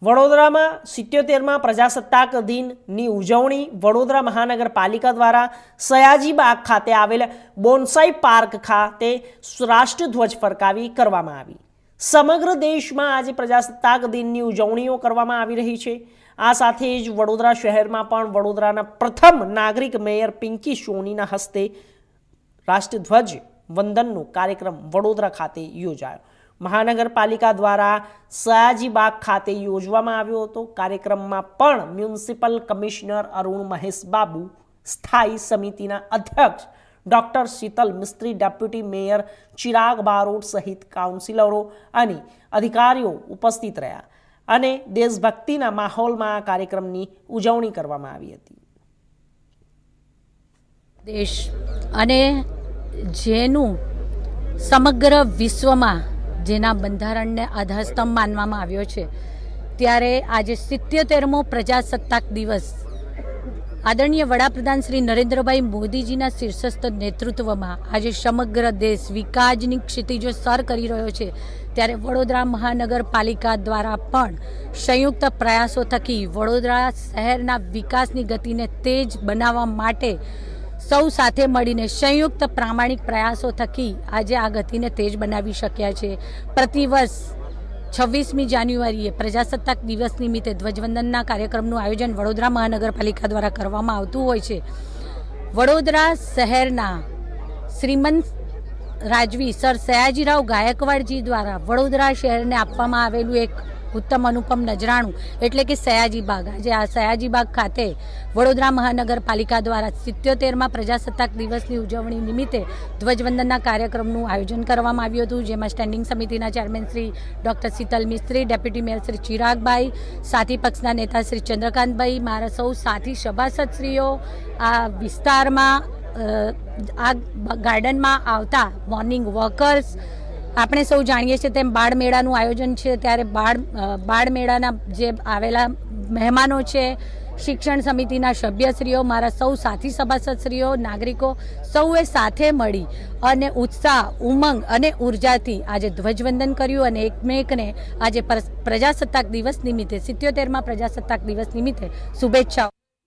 વડોદરામાં 77મા પ્રજાસત્તાક દિનની ઉજવણી વડોદરા મહાનગરપાલિકા દ્વારા સયાજીબાગ ખાતે આવેલ બોન્સાઈ પાર્ક ખાતે રાષ્ટ્રધ્વજ ફરકાવી કરવામાં આવી। સમગ્ર દેશમાં આજે પ્રજાસત્તાક દિનની ઉજવણીઓ કરવામાં આવી રહી છે। આ સાથે જ વડોદરા શહેરમાં પણ વડોદરાના પ્રથમ નાગરિક મેયર પિંકી સોનીના હસ્તે રાષ્ટ્રધ્વજ વંદનનો કાર્યક્રમ વડોદરા ખાતે યોજાયો। મહાનગરપાલિકા દ્વારા સયાજીબાગ ખાતે યોજવામાં આવ્યો હતો। કાર્યક્રમમાં પણ મ્યુનિસિપલ કમિશનર અરુણ મહેશ બાબુ, સ્થાયી સમિતિના અધ્યક્ષ ડોક્ટર શીતલ મિસ્ત્રી, ડેપ્યુટી મેયર ચિરાગ બારોટ સહિત કાઉન્સિલરો અને અધિકારીઓ ઉપસ્થિત રહ્યા અને દેશભક્તિના માહોલમાં આ કાર્યક્રમની ઉજવણી કરવામાં આવી હતી। દેશ અને જેનું સમગ્ર વિશ્વમાં જેના બંધારણને આધારસ્તંભ માનવામાં આવ્યો છે, ત્યારે આજે 77મો પ્રજાસત્તાક દિવસ આદરણીય વડાપ્રધાન શ્રી નરેન્દ્રભાઈ મોદીજીના શીર્ષસ્થ નેતૃત્વમાં આજે સમગ્ર દેશ વિકાસની ક્ષિતિજો સર કરી રહ્યો છે, ત્યારે વડોદરા મહાનગરપાલિકા દ્વારા પણ સંયુક્ત પ્રયાસો થકી વડોદરા શહેરના વિકાસની ગતિને તેજ બનાવવા માટે સૌ સાથે મળીને સંયુક્ત પ્રામાણિક પ્રયાસો થકી આજે આ ગતિને તેજ બનાવી શક્યા છે। પ્રતિવર્ષ 26મી જાન્યુઆરીએ પ્રજાસત્તાક દિવસ નિમિત્તે ધ્વજવંદનના કાર્યક્રમનું આયોજન વડોદરા મહાનગરપાલિકા દ્વારા કરવામાં આવતું હોય છે। વડોદરા શહેરના શ્રીમંત રાજવી સર સયાજીરાવ ગાયકવાડજી દ્વારા વડોદરા શહેરને આપવામાં આવેલું એક ઉત્તમ અનુપમ નજરાણું એટલે કે સયાજીબાગ, આજે આ સયાજીબાગ ખાતે વડોદરા મહાનગરપાલિકા દ્વારા 77મા પ્રજાસત્તાક દિવસની ઉજવણી નિમિત્તે ધ્વજવંદનના કાર્યક્રમનું આયોજન કરવામાં આવ્યું હતું, જેમાં સ્ટેન્ડિંગ સમિતિના ચેરમેન શ્રી ડોક્ટર શીતલ મિસ્ત્રી, ડેપ્યુટી મેયર શ્રી ચિરાગભાઈ, સાથી પક્ષના નેતા શ્રી ચંદ્રકાંતભાઈ, મારા સૌ સાથી સભાસદશ્રીઓ, આ વિસ્તારમાં આ ગાર્ડનમાં આવતા મોર્નિંગ વોકર્સ, આપણે સૌ જાણીએ છીએ તેમ બાળ મેળાનું આયોજન છે, ત્યારે બાળ મેળાના જે આવેલા મહેમાનો છે, શિક્ષણ સમિતિના સભ્યશ્રીઓ, મારા સૌ સાથી સભાસદશ્રીઓ, નાગરિકો સૌએ સાથે મળી અને ઉત્સાહ, ઉમંગ અને ઉર્જાથી આજે ધ્વજવંદન કર્યું અને એકમેકને આજે પ્રજાસત્તાક દિવસ નિમિત્તે 77મા પ્રજાસત્તાક દિવસ નિમિત્તે શુભેચ્છાઓ।